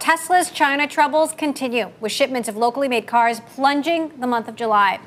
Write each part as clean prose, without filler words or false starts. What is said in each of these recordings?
Tesla's China troubles continue, with shipments of locally made cars plunging the month of July.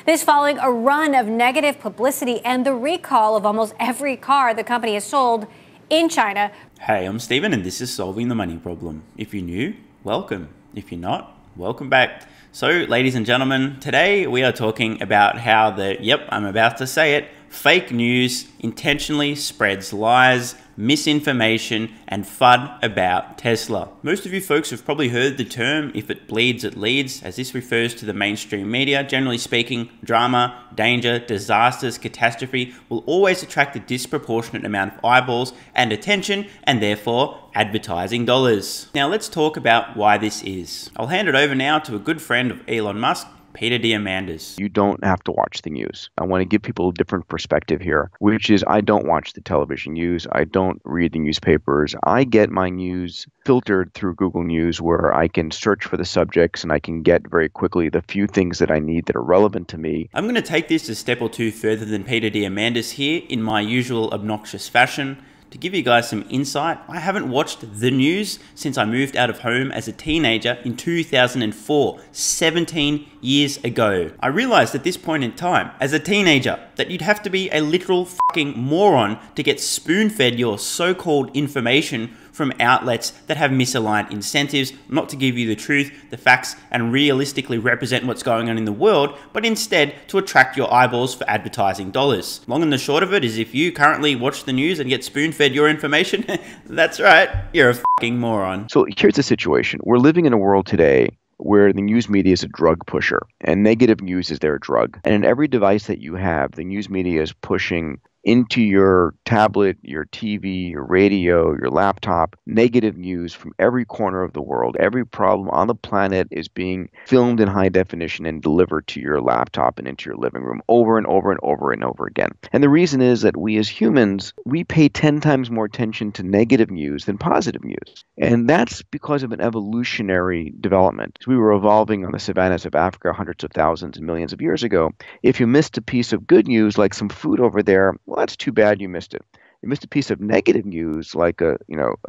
This following a run of negative publicity and the recall of almost every car the company has sold in China. Hey, I'm Steven and this is Solving the Money Problem. If you're new, welcome. If you're not, welcome back. So, ladies and gentlemen, today we are talking about how I'm about to say it, fake news intentionally spreads lies, misinformation, and FUD about Tesla. Most of you folks have probably heard the term, if it bleeds, it leads, as this refers to the mainstream media. Generally speaking, drama, danger, disasters, catastrophe will always attract a disproportionate amount of eyeballs and attention, and therefore advertising dollars. Now let's talk about why this is. I'll hand it over now to a good friend of Elon Musk, Peter Diamandis. You don't have to watch the news. I want to give people a different perspective here, which is I don't watch the television news. I don't read the newspapers. I get my news filtered through Google News, where I can search for the subjects and I can get very quickly the few things that I need that are relevant to me. I'm going to take this a step or two further than Peter Diamandis here in my usual obnoxious fashion. To give you guys some insight, I haven't watched the news since I moved out of home as a teenager in 2004, 17 years ago. I realized at this point in time, as a teenager, that you'd have to be a literal fucking moron to get spoon-fed your so-called information from outlets that have misaligned incentives, not to give you the truth, the facts, and realistically represent what's going on in the world, but instead to attract your eyeballs for advertising dollars. Long and the short of it is, if you currently watch the news and get spoon-fed your information, that's right, you're a fucking moron. So here's the situation. We're living in a world today where the news media is a drug pusher, and negative news is their drug. And in every device that you have, the news media is pushing into your tablet, your TV, your radio, your laptop, negative news from every corner of the world. Every problem on the planet is being filmed in high definition and delivered to your laptop and into your living room over and over and over and over again. And the reason is that we as humans, we pay 10 times more attention to negative news than positive news. And that's because of an evolutionary development. We were evolving on the savannas of Africa hundreds of thousands and millions of years ago. If you missed a piece of good news, like some food over there, well, that's too bad you missed it. You missed a piece of negative news, like a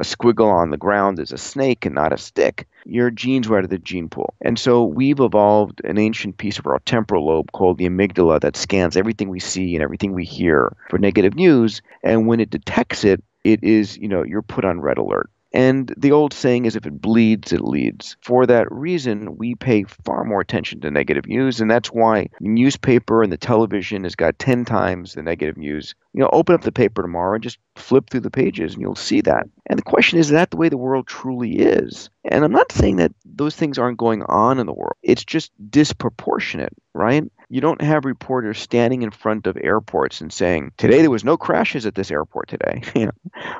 squiggle on the ground is a snake and not a stick. Your genes were out of the gene pool. And so we've evolved an ancient piece of our temporal lobe called the amygdala that scans everything we see and everything we hear for negative news. And when it detects it, it is, you're put on red alert. And the old saying is, if it bleeds, it leads. For that reason, we pay far more attention to negative news, and that's why the newspaper and the television has got 10 times the negative news. Open up the paper tomorrow and just flip through the pages, and you'll see that. And the question is that the way the world truly is? And I'm not saying that those things aren't going on in the world. It's just disproportionate, right? You don't have reporters standing in front of airports and saying, today there was no crashes at this airport today,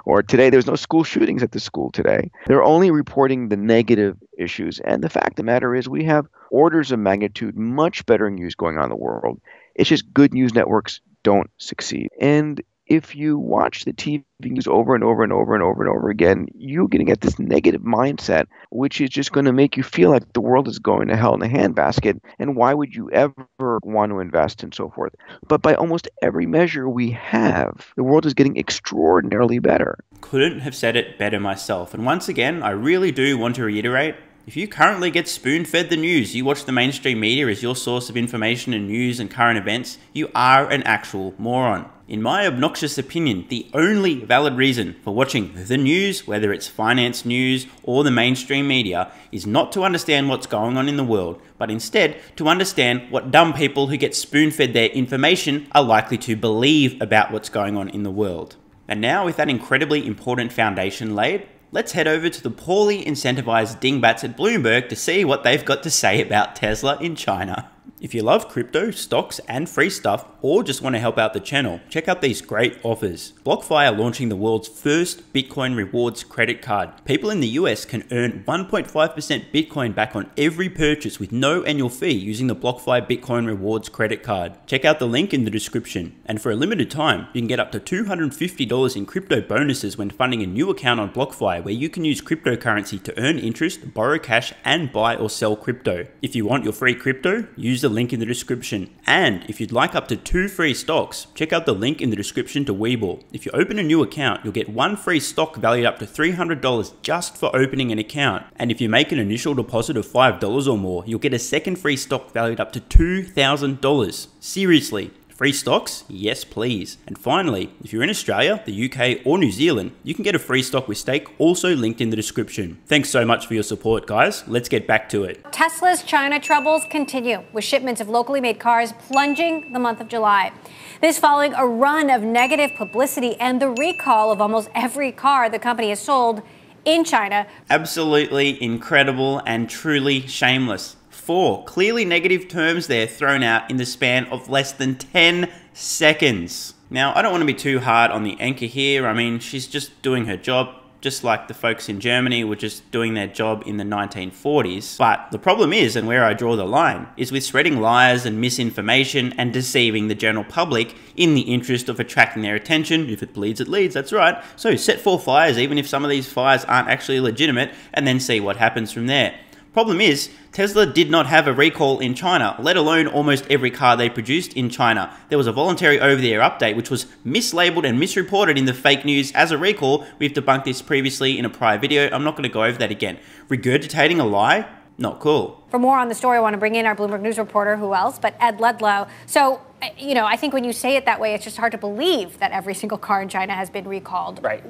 or today there was no school shootings at this school today. They're only reporting the negative issues. And the fact of the matter is we have orders of magnitude much better news going on in the world. It's just good news networks don't succeed. And if you watch the TV news over and over and over and over and over again, you're going to get this negative mindset, which is just going to make you feel like the world is going to hell in a handbasket. And why would you ever want to invest and so forth? But by almost every measure we have, the world is getting extraordinarily better. Couldn't have said it better myself. And once again, I really do want to reiterate, if you currently get spoon-fed the news, you watch the mainstream media as your source of information and news and current events, you are an actual moron. In my obnoxious opinion, the only valid reason for watching the news, whether it's finance news or the mainstream media, is not to understand what's going on in the world, but instead to understand what dumb people who get spoon-fed their information are likely to believe about what's going on in the world. And now, with that incredibly important foundation laid, let's head over to the poorly incentivized dingbats at Bloomberg to see what they've got to say about Tesla in China. If you love crypto, stocks, and free stuff, or just want to help out the channel, check out these great offers. BlockFi are launching the world's first Bitcoin rewards credit card. People in the US can earn 1.5% Bitcoin back on every purchase with no annual fee using the BlockFi Bitcoin rewards credit card. Check out the link in the description. And for a limited time, you can get up to $250 in crypto bonuses when funding a new account on BlockFi, where you can use cryptocurrency to earn interest, borrow cash, and buy or sell crypto. If you want your free crypto, use use the link in the description. And if you'd like up to 2 free stocks, check out the link in the description to WeBull. If you open a new account, you'll get 1 free stock valued up to $300 just for opening an account. And if you make an initial deposit of $5 or more, you'll get a second free stock valued up to $2,000. Seriously. Free stocks? Yes, please. And finally, if you're in Australia, the UK, or New Zealand, you can get a free stock with stake, also linked in the description. Thanks so much for your support, guys. Let's get back to it. Tesla's China troubles continue, with shipments of locally made cars plunging the month of July. This following a run of negative publicity and the recall of almost every car the company has sold in China. Absolutely incredible and truly shameless. 4 clearly negative terms there thrown out in the span of less than 10 seconds. Now, I don't want to be too hard on the anchor here. I mean, she's just doing her job, just like the folks in Germany were just doing their job in the 1940s. But the problem is, and where I draw the line, is with spreading lies and misinformation and deceiving the general public in the interest of attracting their attention. If it bleeds, it leads, that's right. So set 4 fires, even if some of these fires aren't actually legitimate, and then see what happens from there. Problem is, Tesla did not have a recall in China, let alone almost every car they produced in China. There was a voluntary over-the-air update which was mislabeled and misreported in the fake news as a recall. We've debunked this previously in a prior video. I'm not going to go over that again. Regurgitating a lie? Not cool. For more on the story, I want to bring in our Bloomberg News reporter, who else but Ed Ledlow. So, I think when you say it that way, it's just hard to believe that every single car in China has been recalled. Right.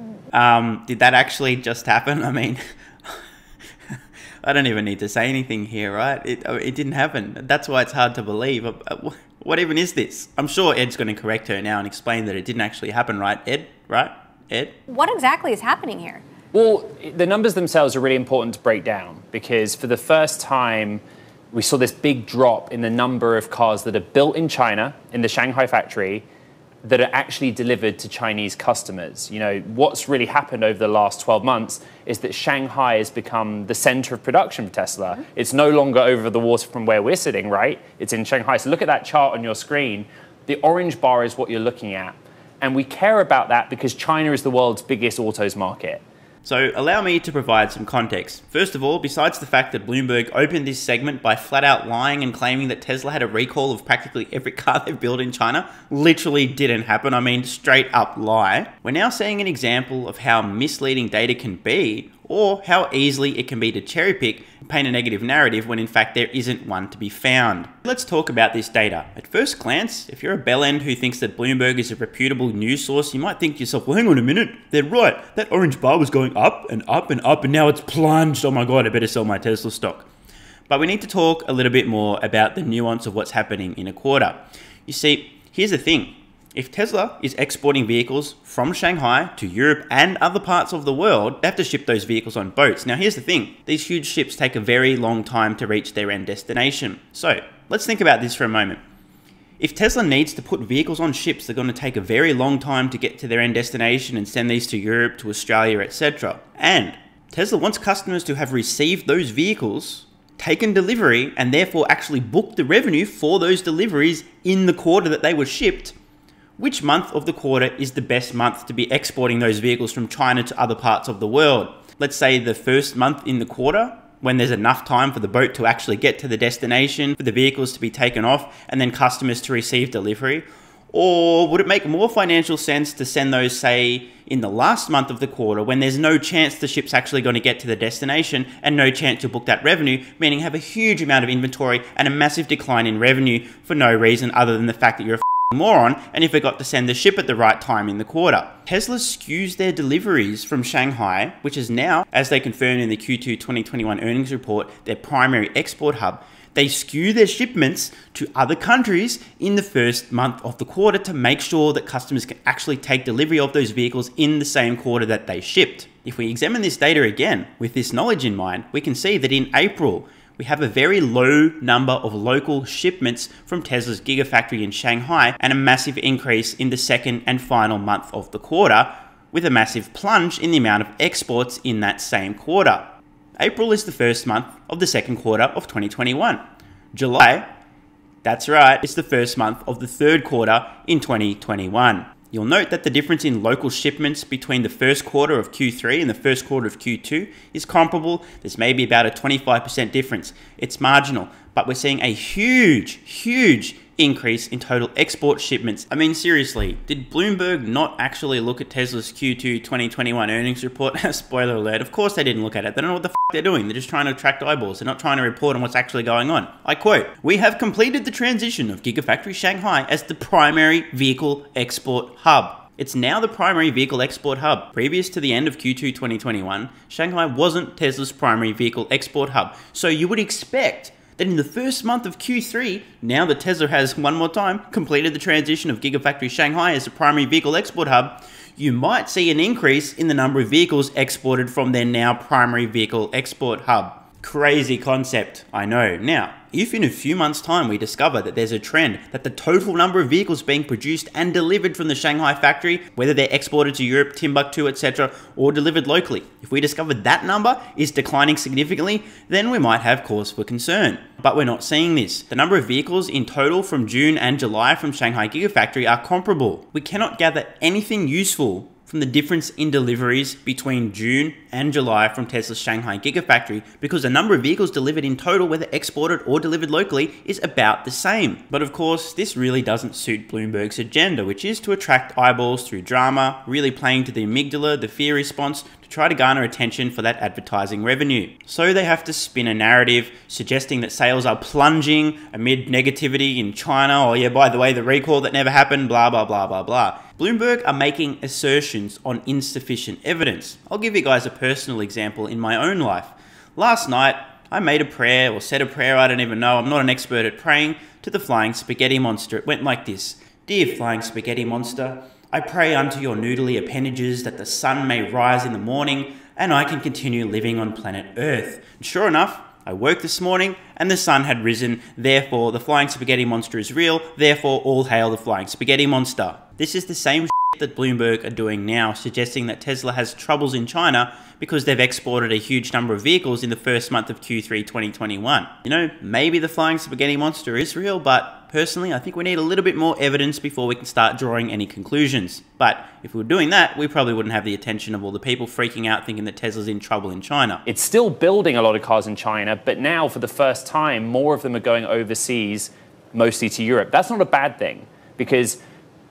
Did that actually just happen? I mean... I don't even need to say anything here, right? It didn't happen. That's why it's hard to believe. What even is this? I'm sure Ed's going to correct her now and explain that it didn't actually happen, right, Ed? Right? Ed? What exactly is happening here? Well, the numbers themselves are really important to break down because for the first time, we saw this big drop in the number of cars that are built in China, in the Shanghai factory, that are actually delivered to Chinese customers. What's really happened over the last 12 months is that Shanghai has become the center of production for Tesla. It's no longer over the water from where we're sitting, right? It's in Shanghai. So look at that chart on your screen. The orange bar is what you're looking at. And we care about that because China is the world's biggest autos market. So allow me to provide some context. First of all, besides the fact that Bloomberg opened this segment by flat out lying and claiming that Tesla had a recall of practically every car they've built in China, literally didn't happen. I mean, straight up lie. We're now seeing an example of how misleading data can be, or how easily it can be to cherry pick and paint a negative narrative when in fact there isn't one to be found. Let's talk about this data. At first glance, if you're a bellend who thinks that Bloomberg is a reputable news source, you might think to yourself, well, hang on a minute, they're right. That orange bar was going up and up and up and now it's plunged. Oh my God, I better sell my Tesla stock. But we need to talk a little bit more about the nuance of what's happening in a quarter. You see, here's the thing. If Tesla is exporting vehicles from Shanghai to Europe and other parts of the world, they have to ship those vehicles on boats. Now here's the thing, these huge ships take a very long time to reach their end destination. So let's think about this for a moment. If Tesla needs to put vehicles on ships, they're going to take a very long time to get to their end destination and send these to Europe, to Australia, etc. And Tesla wants customers to have received those vehicles, taken delivery, and therefore actually booked the revenue for those deliveries in the quarter that they were shipped. Which month of the quarter is the best month to be exporting those vehicles from China to other parts of the world? Let's say the first month in the quarter, when there's enough time for the boat to actually get to the destination, for the vehicles to be taken off, and then customers to receive delivery? Or would it make more financial sense to send those, say, in the last month of the quarter when there's no chance the ship's actually going to get to the destination and no chance to book that revenue, meaning have a huge amount of inventory and a massive decline in revenue for no reason other than the fact that you're a moron and you forgot to send the ship at the right time in the quarter. Tesla skews their deliveries from Shanghai, which is now, as they confirmed in the Q2 2021 earnings report, their primary export hub. They skew their shipments to other countries in the first month of the quarter to make sure that customers can actually take delivery of those vehicles in the same quarter that they shipped. If we examine this data again with this knowledge in mind, we can see that in April, we have a very low number of local shipments from Tesla's Gigafactory in Shanghai and a massive increase in the second and final month of the quarter, with a massive plunge in the amount of exports in that same quarter. April is the first month of the second quarter of 2021. July, that's right, it's the first month of the third quarter in 2021. You'll note that the difference in local shipments between the first quarter of Q3 and the first quarter of Q2 is comparable. There's maybe about a 25% difference. It's marginal, but we're seeing a huge increase in total export shipments. I mean, seriously, did Bloomberg not actually look at Tesla's Q2 2021 earnings report? Spoiler alert, of course they didn't look at it. They don't know what the f they're doing. They're just trying to attract eyeballs. They're not trying to report on what's actually going on. I quote, "We have completed the transition of Gigafactory Shanghai as the primary vehicle export hub." It's now the primary vehicle export hub. Previous to the end of Q2 2021, Shanghai wasn't Tesla's primary vehicle export hub. So you would expect that in the first month of Q3, now that Tesla has, one more time, completed the transition of Gigafactory Shanghai as the primary vehicle export hub, you might see an increase in the number of vehicles exported from their now primary vehicle export hub. Crazy concept, I know. Now, if in a few months' time we discover that there's a trend that the total number of vehicles being produced and delivered from the Shanghai factory, whether they're exported to Europe, Timbuktu, etc., or delivered locally, if we discover that number is declining significantly, then we might have cause for concern. But we're not seeing this. The number of vehicles in total from June and July from Shanghai Gigafactory are comparable. We cannot gather anything useful from the difference in deliveries between June and July from Tesla's Shanghai Gigafactory because the number of vehicles delivered in total, whether exported or delivered locally, is about the same. But of course, this really doesn't suit Bloomberg's agenda, which is to attract eyeballs through drama, really playing to the amygdala, the fear response, to try to garner attention for that advertising revenue. So they have to spin a narrative suggesting that sales are plunging amid negativity in China, or yeah, by the way, the recall that never happened, blah, blah, blah, blah, blah. Bloomberg are making assertions on insufficient evidence. I'll give you guys a personal example in my own life. Last night, I made a prayer, or said a prayer, I don't even know, I'm not an expert at praying, to the flying spaghetti monster. It went like this: "Dear flying spaghetti monster, I pray unto your noodly appendages that the sun may rise in the morning and I can continue living on planet Earth." And sure enough, I woke this morning and the sun had risen, therefore the flying spaghetti monster is real, therefore all hail the flying spaghetti monster. This is the same that Bloomberg are doing now, suggesting that Tesla has troubles in China because they've exported a huge number of vehicles in the first month of Q3 2021. You know, maybe the flying spaghetti monster is real, but personally, I think we need a little bit more evidence before we can start drawing any conclusions. But if we were doing that, we probably wouldn't have the attention of all the people freaking out thinking that Tesla's in trouble in China. It's still building a lot of cars in China, but now for the first time, more of them are going overseas, mostly to Europe. That's not a bad thing because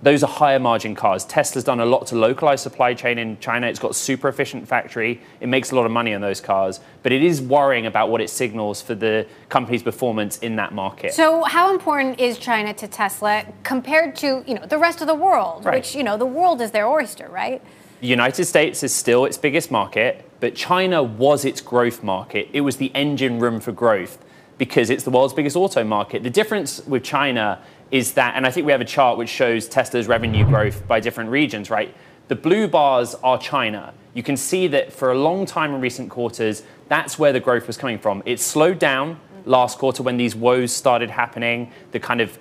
those are higher margin cars. Tesla's done a lot to localize supply chain in China. It's got a super efficient factory. It makes a lot of money on those cars, but it is worrying about what it signals for the company's performance in that market. So how important is China to Tesla compared to, the rest of the world, right, which, the world is their oyster, right? The United States is still its biggest market, but China was its growth market. It was the engine room for growth because it's the world's biggest auto market. The difference with China is that, and I think we have a chart which shows Tesla's revenue growth by different regions, right? The blue bars are China. You can see that for a long time in recent quarters, that's where the growth was coming from. It slowed down last quarter when these woes started happening, the kind of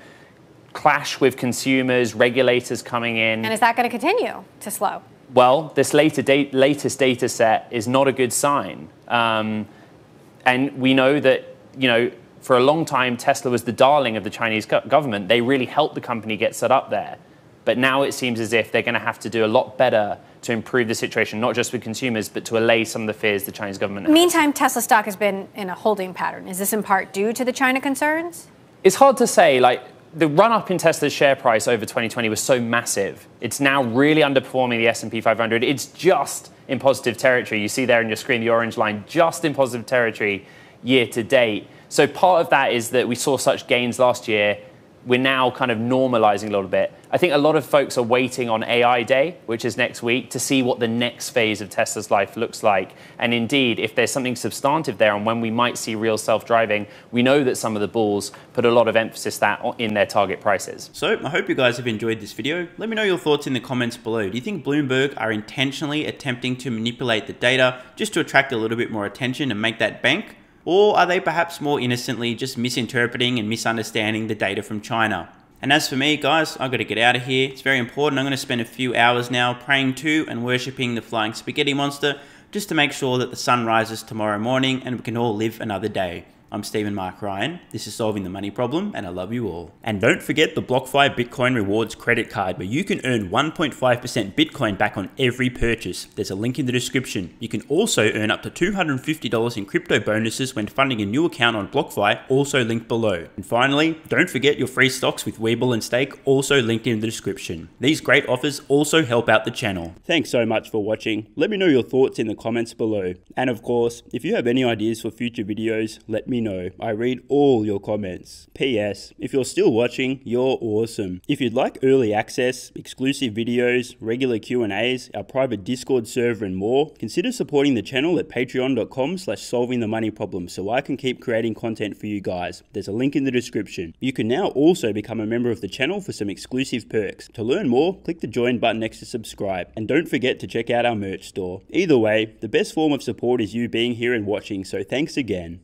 clash with consumers, regulators coming in. And is that going to continue to slow? Well, this latest data set is not a good sign. And we know that, for a long time, Tesla was the darling of the Chinese government. They really helped the company get set up there. But now it seems as if they're going to have to do a lot better to improve the situation, not just with consumers, but to allay some of the fears the Chinese government has. Meantime, Tesla stock has been in a holding pattern. Is this in part due to the China concerns? It's hard to say. The run-up in Tesla's share price over 2020 was so massive. It's now really underperforming the S&P 500. It's just in positive territory. You see there on your screen the orange line, just in positive territory year to date. So part of that is that we saw such gains last year. We're now kind of normalizing a little bit. I think a lot of folks are waiting on AI Day, which is next week, to see what the next phase of Tesla's life looks like. And indeed, if there's something substantive there and when we might see real self-driving, we know that some of the bulls put a lot of emphasis in their target prices. So I hope you guys have enjoyed this video. Let me know your thoughts in the comments below. Do you think Bloomberg are intentionally attempting to manipulate the data just to attract a little bit more attention and make that bank? Or are they perhaps more innocently just misinterpreting and misunderstanding the data from China? And as for me, guys, I've got to get out of here. It's very important. I'm going to spend a few hours now praying to and worshipping the flying spaghetti monster just to make sure that the sun rises tomorrow morning and we can all live another day. I'm Stephen Mark Ryan, this is Solving the Money Problem, and I love you all. And don't forget the BlockFi Bitcoin Rewards credit card where you can earn 1.5% Bitcoin back on every purchase. There's a link in the description. You can also earn up to $250 in crypto bonuses when funding a new account on BlockFi, also linked below. And finally, don't forget your free stocks with WeBull and Stake, also linked in the description. These great offers also help out the channel. Thanks so much for watching. Let me know your thoughts in the comments below. And of course, if you have any ideas for future videos, let me know. I read all your comments. P.S. If you're still watching, you're awesome. If you'd like early access, exclusive videos, regular Q&As, our private Discord server and more, consider supporting the channel at patreon.com/solvingthemoneyproblem so I can keep creating content for you guys. There's a link in the description. You can now also become a member of the channel for some exclusive perks. To learn more, click the join button next to subscribe. And don't forget to check out our merch store. Either way, the best form of support is you being here and watching, so thanks again.